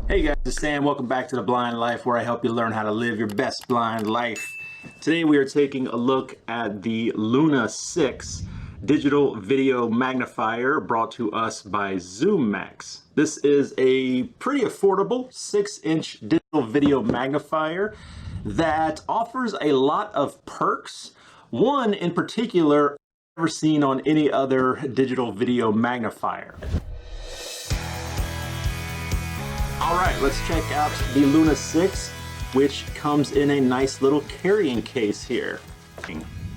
Hey guys, it's Sam. Welcome back to The Blind Life, where I help you learn how to live your best blind life. Today we are taking a look at the Luna 6 digital video magnifier brought to us by Zoomax. This is a pretty affordable 6-inch digital video magnifier that offers a lot of perks. One in particular I've never seen on any other digital video magnifier. All right, let's check out the Luna 6, which comes in a nice little carrying case here.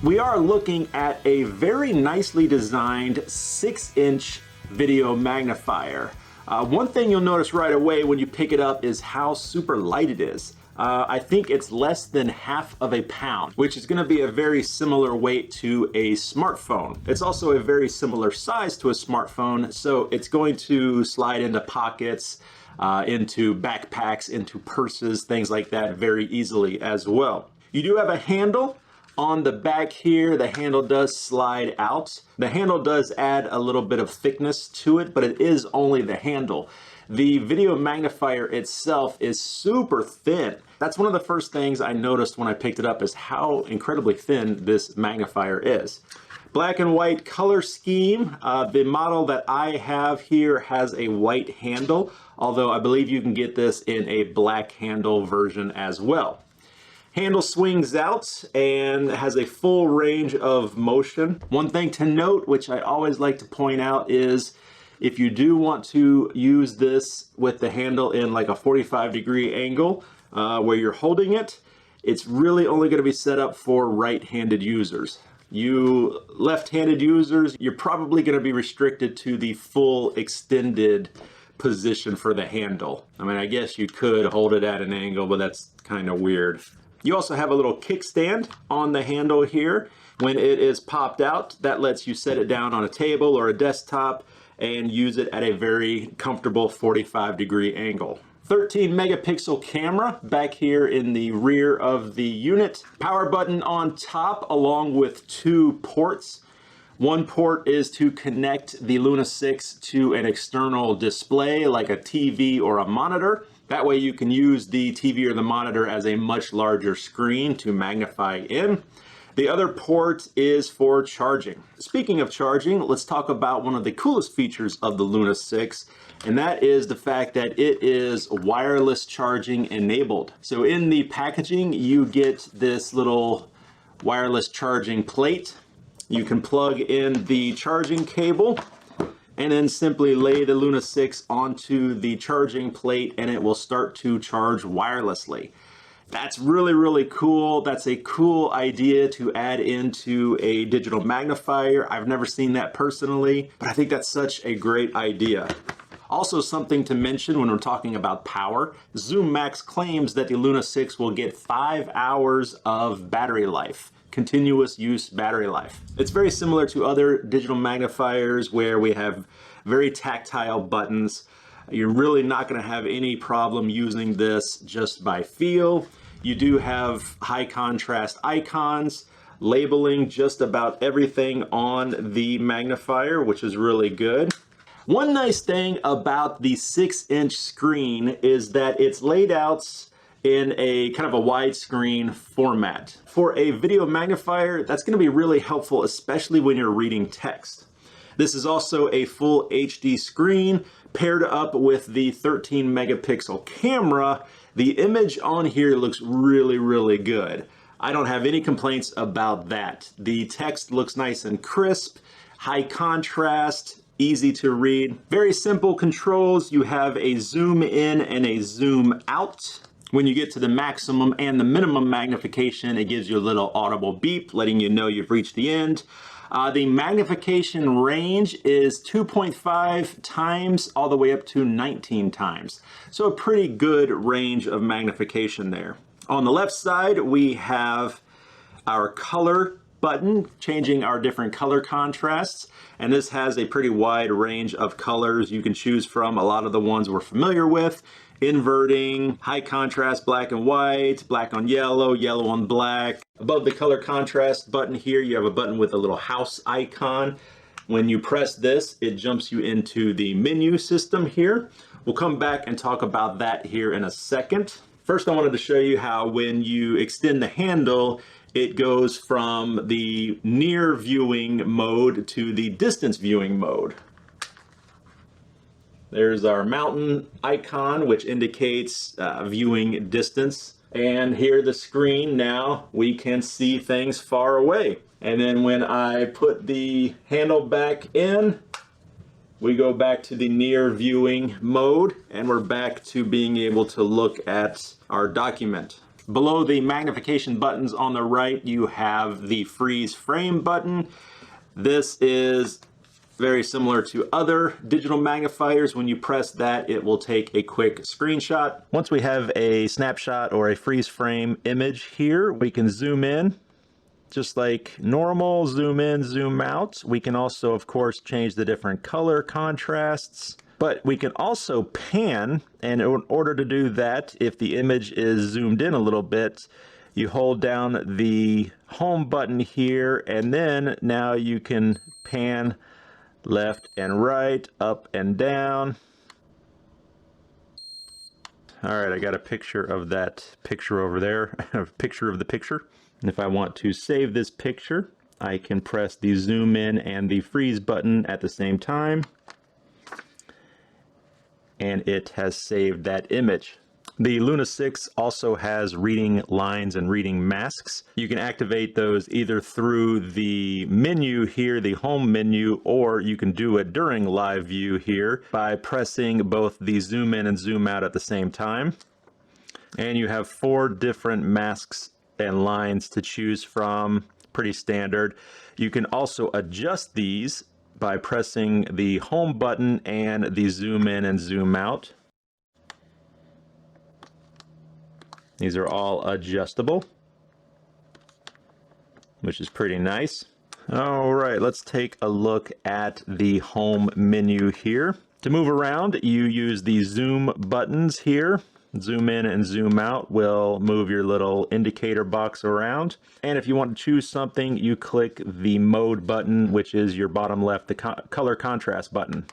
We are looking at a very nicely designed 6-inch video magnifier. One thing you'll notice right away when you pick it up is how super light it is. I think it's less than half of a pound, which is going to be a very similar weight to a smartphone. It's also a very similar size to a smartphone, so it's going to slide into pockets, into backpacks, into purses, things like that very easily as well. You do have a handle on the back here. The handle does slide out. The handle does add a little bit of thickness to it, but it is only the handle. The video magnifier itself is super thin. That's one of the first things I noticed when I picked it up, is how incredibly thin this magnifier is. Black and white color scheme. The model that I have here has a white handle, although I believe you can get this in a black handle version as well. Handle swings out and has a full range of motion. One thing to note, which I always like to point out, is if you do want to use this with the handle in like a 45-degree angle where you're holding it, it's really only going to be set up for right-handed users. You left-handed users, you're probably going to be restricted to the full extended position for the handle. I mean, I guess you could hold it at an angle, but that's kind of weird. You also have a little kickstand on the handle here. When it is popped out, that lets you set it down on a table or a desktop and use it at a very comfortable 45-degree angle. 13 megapixel camera back here in the rear of the unit. Power button on top along with 2 ports. One port is to connect the Luna 6 to an external display like a TV or a monitor. That way you can use the TV or the monitor as a much larger screen to magnify in. The other port is for charging. Speaking of charging, let's talk about one of the coolest features of the Luna 6, and that is the fact that it is wireless charging enabled. So in the packaging, you get this little wireless charging plate. You can plug in the charging cable and then simply lay the Luna 6 onto the charging plate and it will start to charge wirelessly. That's really, really cool. That's a cool idea to add into a digital magnifier. I've never seen that personally, but I think that's such a great idea. Also, something to mention when we're talking about power, Zoomax claims that the Luna 6 will get 5 hours of battery life. Continuous use battery life. It's very similar to other digital magnifiers where we have very tactile buttons. You're really not going to have any problem using this just by feel. You do have high contrast icons, labeling just about everything on the magnifier, which is really good. One nice thing about the 6-inch screen is that it's laid out in a kind of a widescreen format. For a video magnifier, that's going to be really helpful, especially when you're reading text. This is also a full HD screen paired up with the 13 megapixel camera. The image on here looks really, really good. I don't have any complaints about that. The text looks nice and crisp, high contrast, easy to read. Very simple controls. You have a zoom in and a zoom out. When you get to the maximum and the minimum magnification, it gives you a little audible beep letting you know you've reached the end. The magnification range is 2.5 times all the way up to 19 times. So a pretty good range of magnification there. On the left side, we have our color button, changing our different color contrasts. And this has a pretty wide range of colors you can choose from. A lot of the ones we're familiar with. Inverting, high contrast, black and white, black on yellow, yellow on black. Above the color contrast button here, you have a button with a little house icon. When you press this, it jumps you into the menu system here. We'll come back and talk about that here in a second. First, I wanted to show you how when you extend the handle, it goes from the near viewing mode to the distance viewing mode. There's our mountain icon, which indicates viewing distance. And here the screen, now we can see things far away. And then when I put the handle back in, we go back to the near viewing mode, and we're back to being able to look at our document. Below the magnification buttons on the right, you have the freeze frame button. This is very similar to other digital magnifiers. When you press that, it will take a quick screenshot. Once we have a snapshot or a freeze frame image here, we can zoom in just like normal, zoom in, zoom out. We can also, of course, change the different color contrasts, but we can also pan, and in order to do that, if the image is zoomed in a little bit, you hold down the home button here, and then now you can pan left and right, up and down. All right, I got a picture of that picture over there, a picture of the picture. And if I want to save this picture, I can press the zoom in and the freeze button at the same time, and it has saved that image. The Luna 6 also has reading lines and reading masks. You can activate those either through the menu here, the home menu, or you can do it during live view here by pressing both the zoom in and zoom out at the same time. And you have 4 different masks and lines to choose from, pretty standard. You can also adjust these by pressing the home button and the zoom in and zoom out. These are all adjustable, which is pretty nice. All right, let's take a look at the home menu here. To move around, you use the zoom buttons here. Zoom in and zoom out will move your little indicator box around. And if you want to choose something, you click the mode button, which is your bottom left, the color contrast button.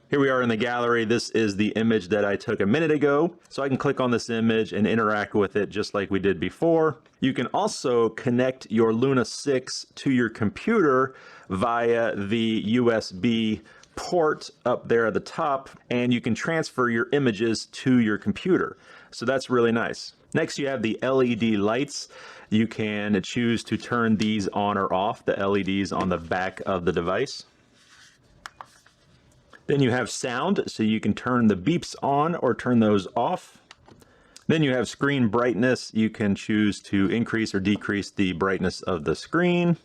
Here we are in the gallery. This is the image that I took a minute ago. So I can click on this image and interact with it just like we did before. You can also connect your Luna 6 to your computer via the USB port up there at the top, and you can transfer your images to your computer. So that's really nice. Next, you have the LED lights. You can choose to turn these on or off, the LEDs on the back of the device. Then you have sound, so you can turn the beeps on or turn those off. Then you have screen brightness. You can choose to increase or decrease the brightness of the screen.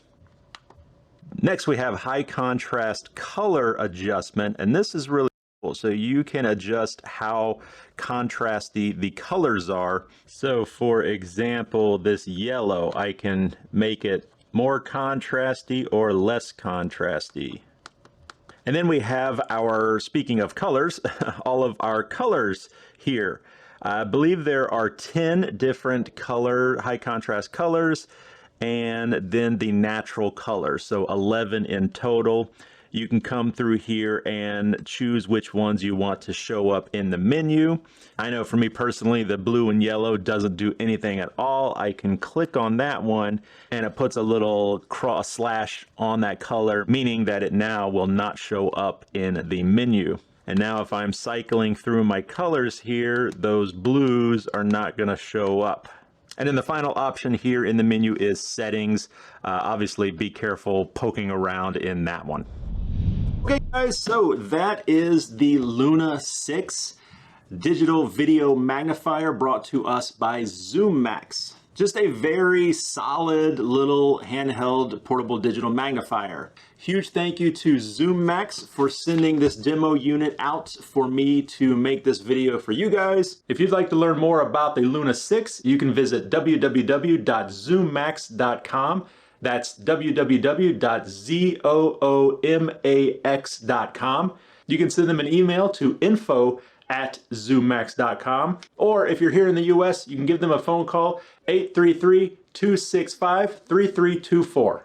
Next, we have high contrast color adjustment, and this is really cool. So you can adjust how contrasty the colors are. So for example, this yellow, I can make it more contrasty or less contrasty. And then we have our, speaking of colors, all of our colors here. I believe there are 10 different high contrast colors, and then the natural colors, so 11 in total. You can come through here and choose which ones you want to show up in the menu. I know for me personally, the blue and yellow doesn't do anything at all. I can click on that one and it puts a little cross slash on that color, meaning that it now will not show up in the menu. And now if I'm cycling through my colors here, those blues are not going to show up. And then the final option here in the menu is settings. Obviously be careful poking around in that one. Okay guys, so that is the Luna 6 digital video magnifier brought to us by Zoomax. Just a very solid little handheld portable digital magnifier. Huge thank you to Zoomax for sending this demo unit out for me to make this video for you guys. If you'd like to learn more about the Luna 6, you can visit www.zoomax.com. That's www.zoomax.com. You can send them an email to info@zoomax.com. Or if you're here in the US, you can give them a phone call, 833-265-3324.